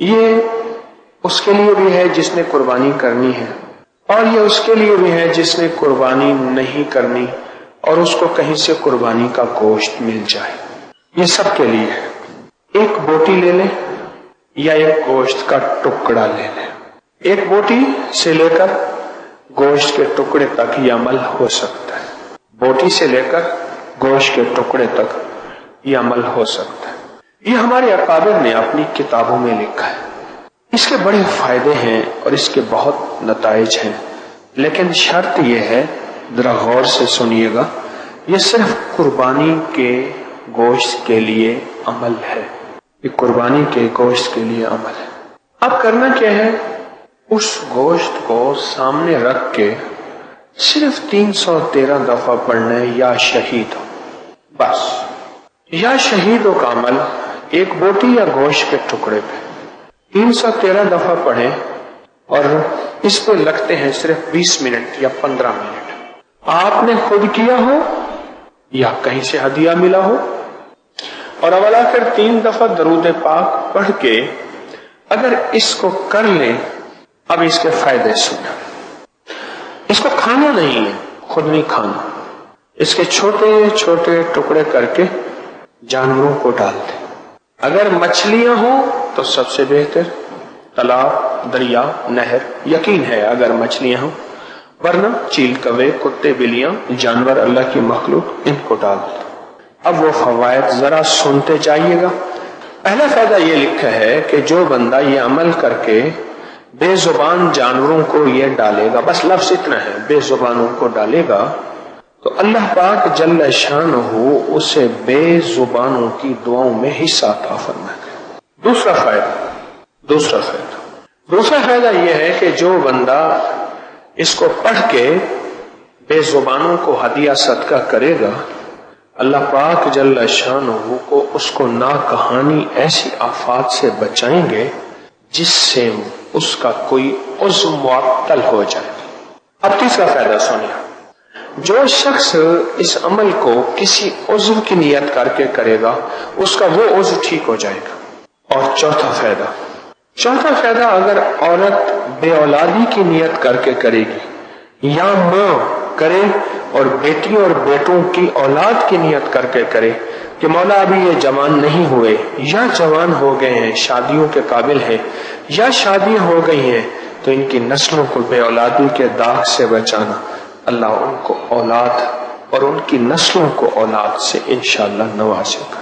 یہ اس کے لیے بھی ہے جس نے قربانی کرنی ہے، اور یہ اس کے لیے بھی ہے جس نے قربانی نہیں کرنی اور اس کو کہیں سے قربانی کا گوشت مل جائے۔ یہ سب کے لیے ہے۔ ایک بوٹی لے لیں یا ایک گوشت کا ٹکڑا لے لیں، ایک بوٹی سے لے کر گوشت کے ٹکڑے تک یہ عمل ہو سکتا ہے، بوٹی سے لے کر گوشت کے ٹکڑے تک یہ عمل ہو سکتا ہے۔ یہ ہمارے اکابر نے اپنی کتابوں میں لکھا ہے۔ اس کے بڑے فائدے ہیں اور اس کے بہت نتائج ہیں، لیکن شرط یہ ہے، ذرا غور سے سنیے گا، یہ صرف قربانی کے گوشت کے لیے عمل ہے، یہ قربانی کے گوشت کے لیے عمل ہے۔ اب کرنا کیا ہے؟ اس گوشت کو سامنے رکھ کے صرف 313 دفعہ پڑھنا ہے، یا شہید ہو، بس یا شہید ہو کا عمل ایک بوٹی یا گوشت کے ٹکڑے پہ 313 دفعہ پڑھیں، اور اس پہ لگتے ہیں صرف 20 منٹ یا 15 منٹ۔ آپ نے خود کیا ہو یا کہیں سے ہدیہ ملا ہو، اور اول آخر 3 دفعہ درود پاک پڑھ کے اگر اس کو کر لیں، اب اس کے فائدے سنیں۔ اس کو کھانا نہیں ہے، خود نہیں کھانا، اس کے چھوٹے چھوٹے ٹکڑے کر کے جانوروں کو ڈال دیں۔ اگر مچھلیاں ہوں تو سب سے بہتر، تالاب، دریا، نہر، یقین ہے اگر مچھلیاں ہوں، ورنہ چیل، کوے، کتے، بلیاں، جانور اللہ کی مخلوق، ان کو ڈال دیں۔ اب وہ فوائد ذرا سنتے جائیے گا۔ پہلا فائدہ یہ لکھا ہے کہ جو بندہ یہ عمل کر کے بے زبان جانوروں کو یہ ڈالے گا، بس لفظ اتنا ہے، بے زبانوں کو ڈالے گا، تو اللہ پاک جل شانہ اسے بے زبانوں کی دعاؤں میں حصہ عطا فرمائے گا۔ دوسرا فائدہ یہ ہے کہ جو بندہ اس کو پڑھ کے بے زبانوں کو ہدیہ صدقہ کرے گا، اللہ پاک جل شانہ کو اس کو ناکہانی ایسی آفات سے بچائیں گے جس سے اس کا کوئی عضو معطل ہو جائے۔ اب تیسرا فائدہ سنیے، جو شخص اس عمل کو کسی عضو کی نیت کر کے کرے گا، اس کا وہ عضو ٹھیک ہو جائے گا۔ اور چوتھا فائدہ اگر عورت بے اولادی کی نیت کر کے کرے گی، یا ماں کرے اور بیٹی اور بیٹوں کی اولاد کی نیت کر کے کرے کہ مولا ابھی یہ جوان نہیں ہوئے یا جوان ہو گئے ہیں، شادیوں کے قابل ہیں یا شادیاں ہو گئی ہیں، تو ان کی نسلوں کو بے اولادی کے داغ سے بچانا، اللہ ان کو اولاد اور ان کی نسلوں کو اولاد سے انشاءاللہ نوازے گا۔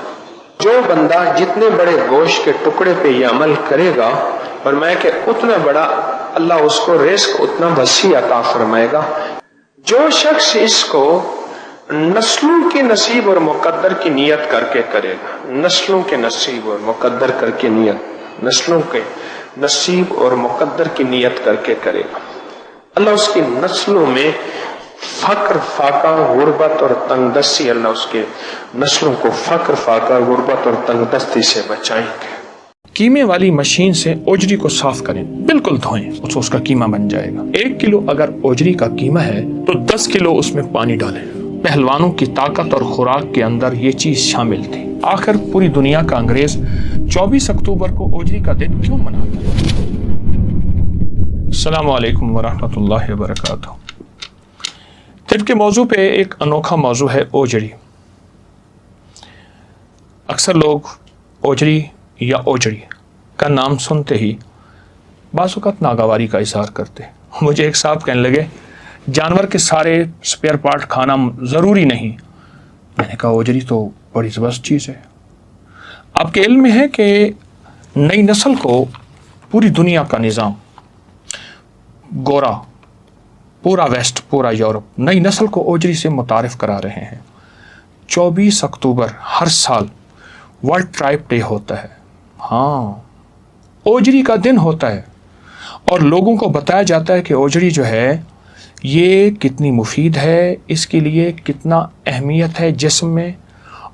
جو بندہ جتنے بڑے گوشت کے ٹکڑے پہ یہ عمل کرے گا، فرمایا کہ اتنا بڑا اللہ اس کو رزق اتنا وسیع عطا فرمائے گا۔ جو شخص اس کو نسلوں کے نصیب اور مقدر کی نیت کر کے کرے گا، نسلوں کے نصیب اور مقدر کر کے نیت، نسلوں کے نصیب اور مقدر کی نیت کر کے کرے گا، اللہ اس کی نسلوں میں فقر، فاقہ، غربت اور تنگ دستی، اللہ اس کے نسلوں کو فقر، فاقہ، غربت اور تنگ دستی سے بچائیں گے۔ کیمے والی مشین سے اوجری کو صاف کریں، بالکل دھوئیں، اس کا قیمہ بن جائے گا۔ 1 کلو اگر اوجری کا قیمہ ہے تو 10 کلو اس میں پانی ڈالیں۔ پہلوانوں کی طاقت اور خوراک کے اندر یہ چیز شامل تھی۔ آخر پوری دنیا کا انگریز 24 اکتوبر کو اوجری کا دن کیوں مناتا ہے؟ السلام علیکم ورحمۃ اللہ وبرکاتہ۔ طب کے موضوع پہ ایک انوکھا موضوع ہے اوجری۔ اکثر لوگ اوجری یا اوجڑی کا نام سنتے ہی بعض اوقات ناگواری کا اظہار کرتے۔ مجھے ایک صاحب کہنے لگے جانور کے سارے سپیئر پارٹ کھانا ضروری نہیں۔ میں نے کہا اوجری تو بڑی زبردست چیز ہے۔ آپ کے علم میں ہے کہ نئی نسل کو پوری دنیا کا نظام، گورا، پورا ویسٹ، پورا یورپ، نئی نسل کو اوجری سے متعارف کرا رہے ہیں۔ 24 اکتوبر ہر سال ورلڈ ٹرائب ڈے ہوتا ہے۔ ہاں، اوجری کا دن ہوتا ہے، اور لوگوں کو بتایا جاتا ہے کہ اوجری جو ہے یہ کتنی مفید ہے، اس کے لیے کتنا اہمیت ہے جسم میں،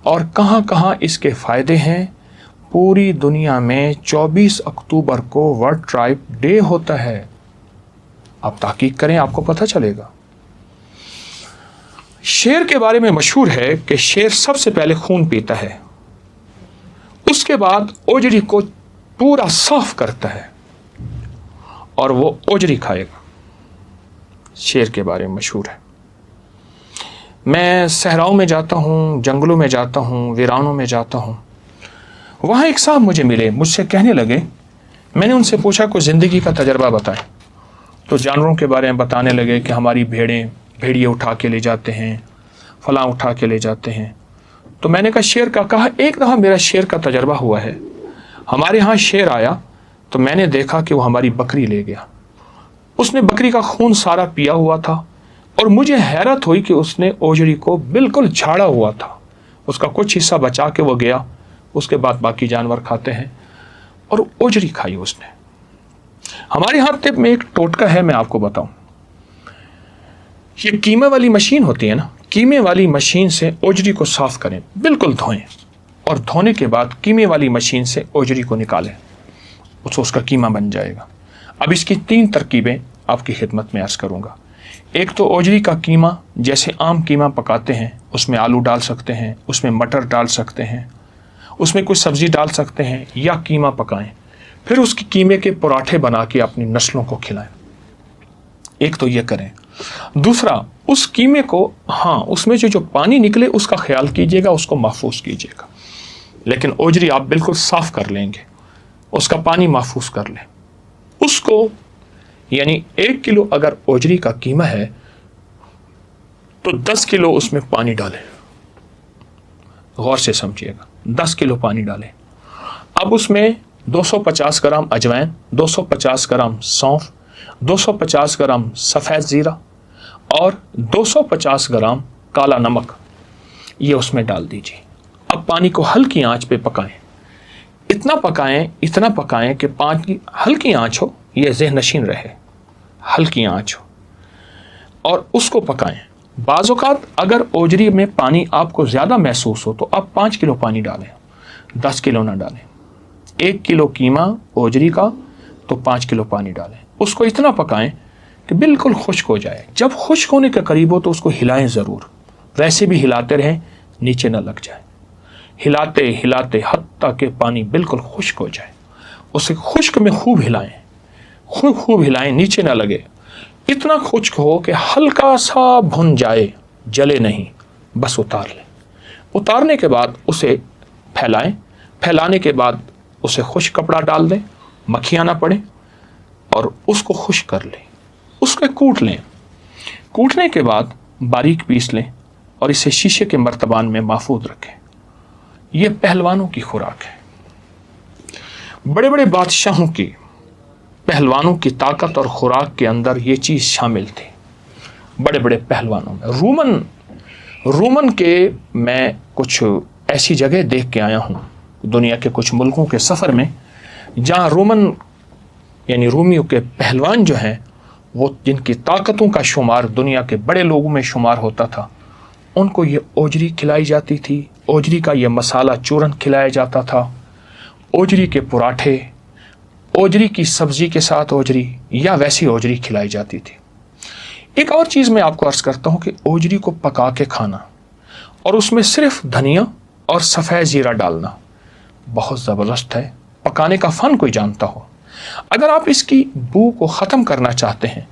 اور کہاں کہاں اس کے فائدے ہیں۔ پوری دنیا میں 24 اکتوبر کو ورلڈ ٹرائب ڈے ہوتا ہے۔ آپ تحقیق کریں، آپ کو پتہ چلے گا۔ شیر کے بارے میں مشہور ہے کہ شیر سب سے پہلے خون پیتا ہے، اس کے بعد اوجری کو पूरा साफ करता है और वो ओजरी खाएगा। शेर के बारे में मशहूर है। मैं सहराओं में जाता हूँ, जंगलों में जाता हूँ, वीरानों में जाता हूँ। वहाँ एक साहब मुझे मिले, मुझसे कहने लगे, मैंने उनसे पूछा कोई ज़िंदगी का तजर्बा बताएं। तो जानवरों के बारे में बताने लगे कि हमारी भेड़िए उठा के ले जाते हैं, फलां उठा के ले जाते हैं। तो मैंने कहा शेर का, कहा एक दफ़ा मेरा शेर का तजर्बा हुआ है। हमारे यहाँ शेर आया तो मैंने देखा कि वो हमारी बकरी ले गया। उसने बकरी का खून सारा पिया हुआ था और मुझे हैरत हुई कि उसने ओजरी को बिल्कुल झाड़ा हुआ था। उसका कुछ हिस्सा बचा के वो गया, उसके बाद बाकी जानवर खाते हैं और ओजरी खाई उसने। हमारे यहाँ तिब में एक टोटका है, मैं आपको बताऊं। ये कीमे वाली मशीन होती है ना, कीमे वाली मशीन से ओजरी को साफ करें, बिल्कुल धोएं और धोने के बाद कीमे वाली मशीन से ओजरी को निकालें, उसका कीमा बन जाएगा। अब इसकी 3 तरकीबें आपकी खिदमत में अर्ज करूंगा। एक तो ओजरी का कीमा, जैसे आम कीमा पकाते हैं, उसमें आलू डाल सकते हैं, उसमें मटर डाल सकते हैं, उसमें कुछ सब्जी डाल सकते हैं, या कीमा पकाएं, फिर उसकी कीमे के पराठे बना के अपनी नस्लों को खिलाएं। एक तो ये करें। दूसरा, उस कीमे को, हाँ, उसमें जो पानी निकले उसका ख्याल कीजिएगा, उसको महफूज कीजिएगा। लेकिन ओजरी आप बिल्कुल साफ कर लेंगे, उसका पानी महफूज कर लें। उसको यानी 1 किलो अगर ओजरी का कीमा है तो 10 किलो उसमें पानी डालें। गौर से समझिएगा, 10 किलो पानी डालें। अब उसमें 250 ग्राम अजवाइन, 250 ग्राम सौंफ, 250 ग्राम सफ़ेद ज़ीरा और 250 ग्राम काला नमक, ये उसमें डाल दीजिए। अब पानी को हल्की आंच पे पकाएं। इतना पकाएं कि पानी की हल्की आंच हो, ये ज़हन नशीन रहे, हल्की आंच हो, और उसको पकाएं। बाज़ औक़ात अगर ओजरी में पानी आपको ज़्यादा महसूस हो तो आप 5 किलो पानी डालें, 10 किलो ना डालें। 1 किलो कीमा ओजरी का तो 5 किलो पानी डालें। उसको इतना पकाएं कि बिल्कुल खुश्क हो जाए। जब खुश्क होने के करीब हो तो उसको हिलाएं ज़रूर, वैसे भी हिलाते रहें, नीचे ना लग जाए। हिलाते हिलाते हत्ता कि पानी बिल्कुल खुश्क हो जाए। उसे खुश्क में खूब हिलाएं, खूब हिलाएं, नीचे ना लगे। इतना खुश्क हो कि हल्का सा भुन जाए, जले नहीं, बस उतार लें। उतारने के बाद उसे फैलाएं। फैलाने के बाद उसे खुश्क कपड़ा डाल दें, मक्खियाँ ना पड़े, और उसको खुश्क कर लें। उसको कूट लें। कूटने के बाद बारीक पीस लें और इसे शीशे के मर्तबान में महफूज रखें। ये पहलवानों की खुराक है। बड़े बड़े बादशाहों की, पहलवानों की ताकत और खुराक के अंदर ये चीज़ शामिल थी। बड़े बड़े पहलवानों में रोमन के मैं कुछ ऐसी जगह देख के आया हूँ दुनिया के कुछ मुल्कों के सफ़र में, जहाँ रोमन यानी रोमियों के पहलवान जो हैं, वो जिनकी ताकतों का शुमार दुनिया के बड़े लोगों में शुमार होता था, उनको ये ओजरी खिलाई जाती थी। ओजरी का ये मसाला चूरन खिलाया जाता था, ओजरी के पराठे, ओजरी की सब्ज़ी के साथ ओजरी, या वैसी ओजरी खिलाई जाती थी। एक और चीज़ मैं आपको अर्ज़ करता हूँ कि ओजरी को पका के खाना और उसमें सिर्फ धनिया और सफ़ेद ज़ीरा डालना बहुत ज़बरदस्त है। पकाने का फ़न कोई जानता हो। अगर आप इसकी बू को ख़त्म करना चाहते हैं,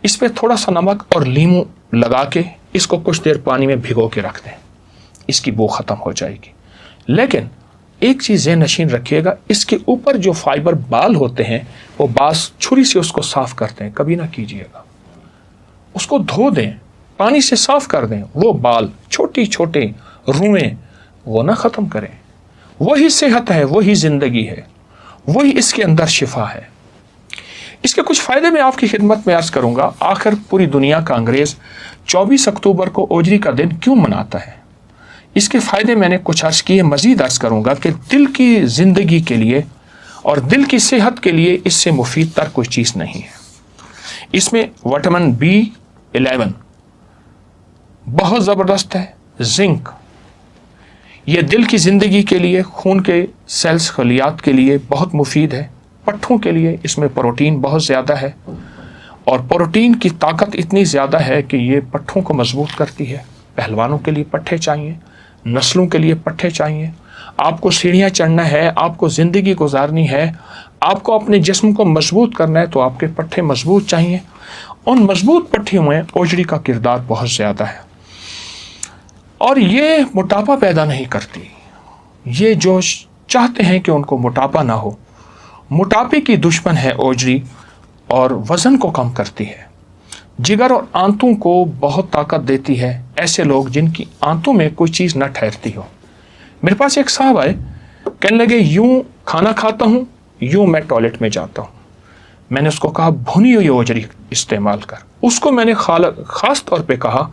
इस पर थोड़ा सा नमक और लीमू लगा के इसको कुछ देर पानी में भिगो के रख दें, इसकी बू ख़त्म हो जाएगी। लेकिन एक चीज़ नशीन रखिएगा, इसके ऊपर जो फाइबर बाल होते हैं वो बास छुरी से उसको साफ़ करते हैं, कभी ना कीजिएगा। उसको धो दें, पानी से साफ़ कर दें। वो बाल छोटी छोटे रुएं वो ना ख़त्म करें। वही सेहत है, वही ज़िंदगी है, वही इसके अंदर शिफा है। इसके कुछ फ़ायदे मैं आपकी खिदमत में अर्ज़ करूँगा। आखिर पूरी दुनिया का अंग्रेज़ 24 अक्टूबर को ओजरी का दिन क्यों मनाता है, इसके फ़ायदे मैंने कुछ अर्ज़ किए, मज़ीद अर्ज़ करूँगा कि दिल की ज़िंदगी के लिए और दिल की सेहत के लिए इससे मुफीद तर कोई चीज़ नहीं है। इसमें विटामिन B11 बहुत ज़बरदस्त है। जिंक, ये दिल की ज़िंदगी के लिए, खून के सेल्स खलियात के लिए बहुत मुफीद है। पट्ठों के लिए इसमें प्रोटीन बहुत ज़्यादा है और प्रोटीन की ताकत इतनी ज़्यादा है कि ये पट्ठों को मजबूत करती है। पहलवानों के लिए पट्ठे चाहिए, नस्लों के लिए पट्ठे चाहिए। آپ کو सीढ़ियाँ चढ़ना है, आपको ज़िंदगी गुजारनी है, आपको अपने जिस्म को मजबूत करना है, तो आपके पट्टे मजबूत चाहिए। उन मजबूत पट्टियों में ओजड़ी का किरदार बहुत ज़्यादा है और ये मोटापा पैदा नहीं करती। ये जो चाहते हैं कि उनको मोटापा ना हो, मोटापे की दुश्मन है ओजड़ी और वज़न को कम करती है। जिगर और आंतों को बहुत ताकत देती है। ऐसे लोग जिनकी आंतों में कोई चीज़ न ठहरती हो। मेरे पास एक साहब आए, कहने लगे यूं खाना खाता हूं, यूं मैं टॉयलेट में जाता हूं। मैंने उसको कहा भुनी हुई ओजरी इस्तेमाल कर। उसको मैंने ख़ास तौर पे कहा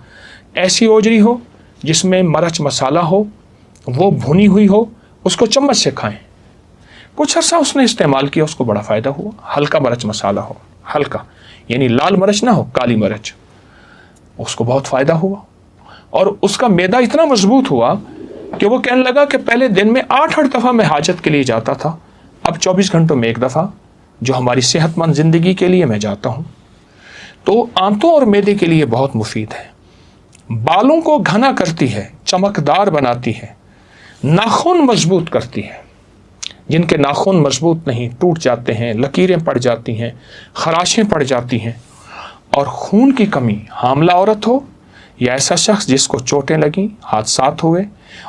ऐसी ओजरी हो जिसमें मिर्च मसाला हो, वो भुनी हुई हो, उसको चम्मच से खाएं। कुछ अर्सा उसने इस्तेमाल किया, उसको बड़ा फ़ायदा हुआ। हल्का मिर्च मसाला हो, हल्का यानी लाल मिर्च ना हो, काली मिर्च, उसको बहुत फ़ायदा हुआ और उसका मैदा इतना मजबूत हुआ कि वो कहने लगा कि पहले दिन में 8-8 दफ़ा मैं हाजत के लिए जाता था, अब 24 घंटों में एक दफ़ा जो हमारी सेहतमंद ज़िंदगी के लिए मैं जाता हूँ। तो आंतों और मैदे के लिए बहुत मुफीद है। बालों को घना करती है, चमकदार बनाती है, नाखून मजबूत करती है। जिनके नाखून मजबूत नहीं, टूट जाते हैं, लकीरें पड़ जाती हैं, खराशें पड़ जाती हैं और खून की कमी, हामला औरत हो या ऐसा शख्स जिसको चोटें लगी, हादसात हुए,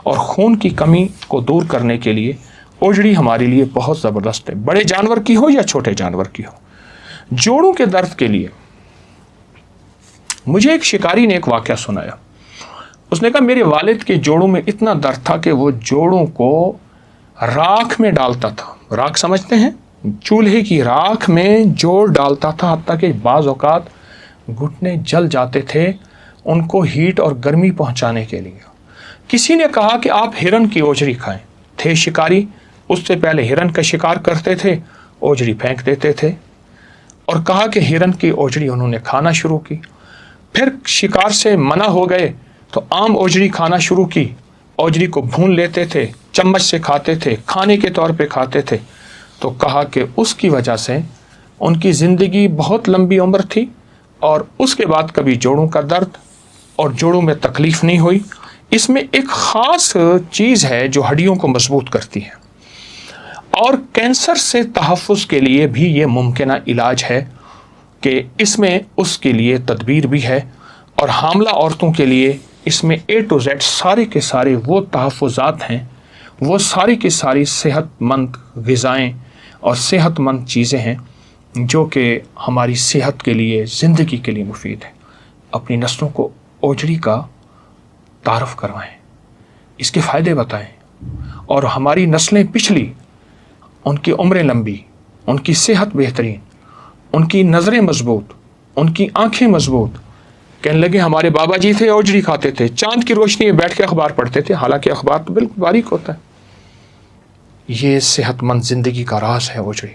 और खून की कमी को दूर करने के लिए ओजड़ी हमारे लिए बहुत ज़बरदस्त है। बड़े जानवर की हो या छोटे जानवर की हो। जोड़ों के दर्द के लिए मुझे एक शिकारी ने एक वाक़या सुनाया। उसने कहा मेरे वालिद के जोड़ों में इतना दर्द था कि वो जोड़ों को राख में डालता था। राख समझते हैं? चूल्हे की राख में जोड़ डालता था, हत्ता कि बाज़ औक़ात घुटने जल जाते थे उनको हीट और गर्मी पहुंचाने के लिए। किसी ने कहा कि आप हिरन की ओजड़ी खाएं। थे शिकारी, उससे पहले हिरन का शिकार करते थे, ओजड़ी फेंक देते थे और कहा कि हिरन की ओजड़ी उन्होंने खाना शुरू की। फिर शिकार से मना हो गए तो आम ओजड़ी खाना शुरू की। ओजड़ी को भून लेते थे, चम्मच से खाते थे, खाने के तौर पे खाते थे। तो कहा कि उसकी वजह से उनकी ज़िंदगी बहुत लंबी उम्र थी और उसके बाद कभी जोड़ों का दर्द और जोड़ों में तकलीफ़ नहीं हुई। इसमें एक ख़ास चीज़ है जो हड्डियों को मजबूत करती है और कैंसर से तहफ़्फ़ुज़ के लिए भी ये मुमकिन इलाज है कि इसमें उसके लिए तदबीर भी है। और हामला औरतों के लिए इसमें A to Z सारे के सारे वो तहफ़्फ़ुज़ात हैं, वो सारी की सारी सेहतमंद ग़िज़ाएँ और सेहतमंद चीज़ें हैं जो कि हमारी सेहत के लिए, ज़िंदगी के लिए मुफीद है। अपनी नस्लों को ओजड़ी का तारफ़ करवाएं, इसके फ़ायदे बताएं और हमारी नस्लें पिछली, उनकी उम्रें लंबी, उनकी सेहत बेहतरीन, उनकी नज़रें मजबूत, उनकी आँखें मजबूत। कहने लगे हमारे बाबा जी थे ओजड़ी खाते थे, चांद की रोशनी में बैठ के अखबार पढ़ते थे, हालांकि अखबार तो बिल्कुल बारीक होता है। ये सेहतमंद ज़िंदगी का राज है ओजड़ी।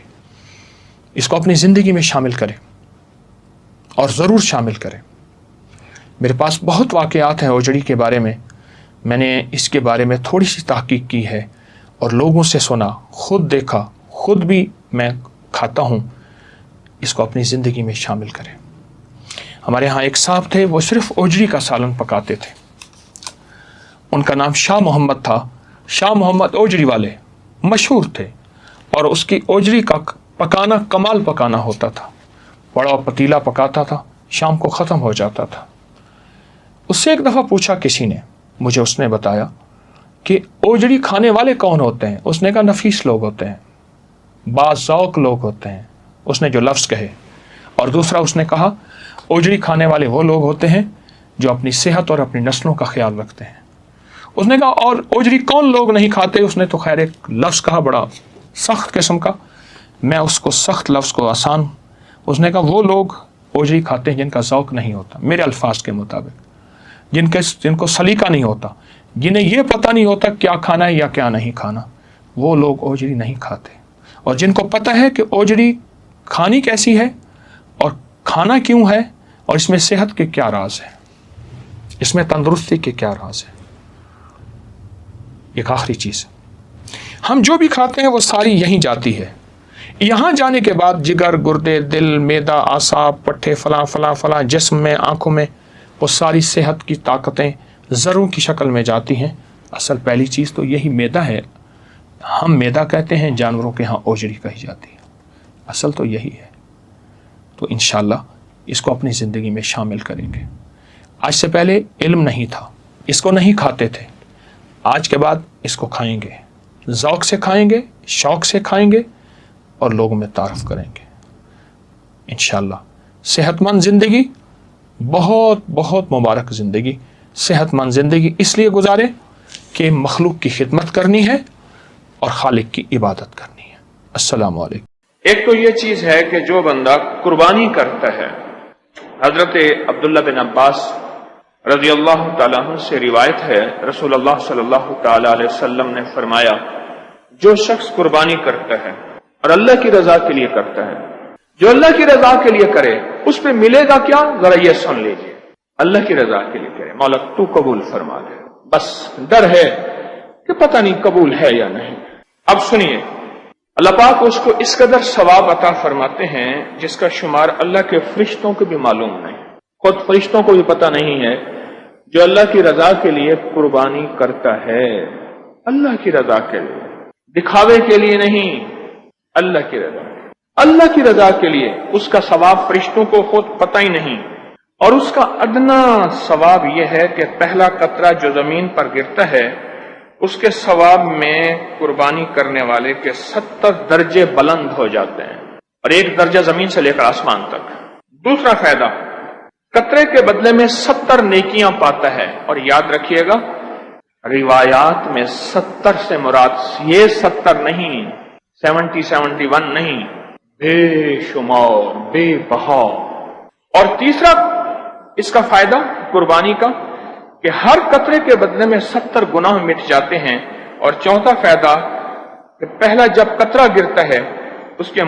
इसको अपनी ज़िंदगी में शामिल करें और ज़रूर शामिल करें। मेरे पास बहुत वाक़यात हैं ओजड़ी के बारे में। मैंने इसके बारे में थोड़ी सी तहक़ीक़ की है और लोगों से सुना, ख़ुद देखा, ख़ुद भी मैं खाता हूँ। इसको अपनी ज़िंदगी में शामिल करें। हमारे यहाँ एक साहब थे, वो सिर्फ़ ओजड़ी का सालन पकाते थे। उनका नाम शाह मोहम्मद था। शाह मोहम्मद ओजड़ी वाले मशहूर थे और उसकी ओजड़ी का पकाना कमाल पकाना होता था। बड़ा पतीला पकाता था, शाम को ख़त्म हो जाता था। उससे एक दफ़ा पूछा किसी ने, मुझे उसने बताया कि ओजड़ी खाने वाले कौन होते हैं। उसने कहा नफीस लोग होते हैं, बाज़ौक़ लोग होते हैं, उसने जो लफ्ज़ कहे। और दूसरा उसने कहा ओजड़ी खाने वाले वो लोग होते हैं जो अपनी सेहत और अपनी नस्लों का ख्याल रखते हैं। उसने कहा और ओजड़ी कौन लोग नहीं खाते। उसने तो खैर एक लफ्ज़ कहा बड़ा सख्त किस्म का, मैं उसको सख्त लफ्ज़ को आसान। उसने कहा वो लोग ओजड़ी खाते हैं जिनका ज़ौक़ नहीं होता, मेरे अल्फाज के मुताबिक, जिनको सलीका नहीं होता, जिन्हें ये पता नहीं होता क्या खाना है या क्या नहीं खाना, वो लोग ओजड़ी नहीं खाते। और जिनको पता है कि ओजड़ी खानी कैसी है और खाना क्यों है और इसमें सेहत के क्या राज है, इसमें तंदुरुस्ती के क्या राज है। एक आखिरी चीज़, हम जो भी खाते हैं वो सारी यहीं जाती है। यहाँ जाने के बाद जिगर, गुर्दे, दिल, मैदा, आसाब, पट्टे, फलां फलां फलां, जिस्म में, आँखों में, वो सारी सेहत की ताकतें ज़रों की शक्ल में जाती हैं। असल पहली चीज़ तो यही मैदा है ہم میدا کہتے ہیں، جانوروں کے ہاں اوجڑی کہی جاتی ہے، اصل تو یہی ہے۔ تو انشاءاللہ اس کو اپنی زندگی میں شامل کریں گے۔ آج سے پہلے علم نہیں تھا، اس کو نہیں کھاتے تھے، آج کے بعد اس کو کھائیں گے، ذوق سے کھائیں گے، شوق سے کھائیں گے اور لوگوں میں تعارف کریں گے انشاءاللہ۔ صحت مند زندگی، بہت بہت مبارک زندگی، صحت مند زندگی اس لیے گزارے کہ مخلوق کی خدمت کرنی ہے اور خالق کی عبادت کرنی ہے۔ السلام علیکم۔ ایک تو یہ چیز ہے کہ جو بندہ قربانی کرتا ہے، حضرت عبداللہ بن عباس رضی اللہ تعالیٰ عنہ سے روایت ہے، رسول اللہ صلی اللہ تعالیٰ علیہ وسلم نے فرمایا، جو شخص قربانی کرتا ہے اور اللہ کی رضا کے لیے کرتا ہے، جو اللہ کی رضا کے لیے کرے اس پہ ملے گا کیا؟ ذرا یہ سن لیجیے، اللہ کی رضا کے لیے کرے، مولا تو قبول فرما دے، بس ڈر ہے کہ پتہ نہیں قبول ہے یا نہیں۔ اب سنیے، اللہ پاک اس کو اس قدر ثواب عطا فرماتے ہیں جس کا شمار اللہ کے فرشتوں کو بھی معلوم نہیں، خود فرشتوں کو بھی پتہ نہیں ہے۔ جو اللہ کی رضا کے لیے قربانی کرتا ہے، اللہ کی رضا کے لیے، دکھاوے کے لیے نہیں، اللہ کی رضا، اللہ کی رضا کے لیے، اس کا ثواب فرشتوں کو خود پتہ ہی نہیں۔ اور اس کا ادنا ثواب یہ ہے کہ پہلا قطرہ جو زمین پر گرتا ہے اس کے ثواب میں قربانی کرنے والے کے 70 درجے بلند ہو جاتے ہیں، اور 1 درجہ زمین سے لے کر آسمان تک۔ دوسرا فائدہ، قطرے کے بدلے میں 70 نیکیاں پاتا ہے۔ اور یاد رکھیے گا، روایات میں 70 سے مراد یہ 70 نہیں، 71 نہیں، بے شمار، بے بہا۔ اور تیسرا اس کا فائدہ قربانی کا کہ ہر قطرے کے بدلے میں 70 گناہ مٹ جاتے ہیں۔ اور چوتھا فائدہ کہ پہلا جب قطرہ گرتا ہے اس کے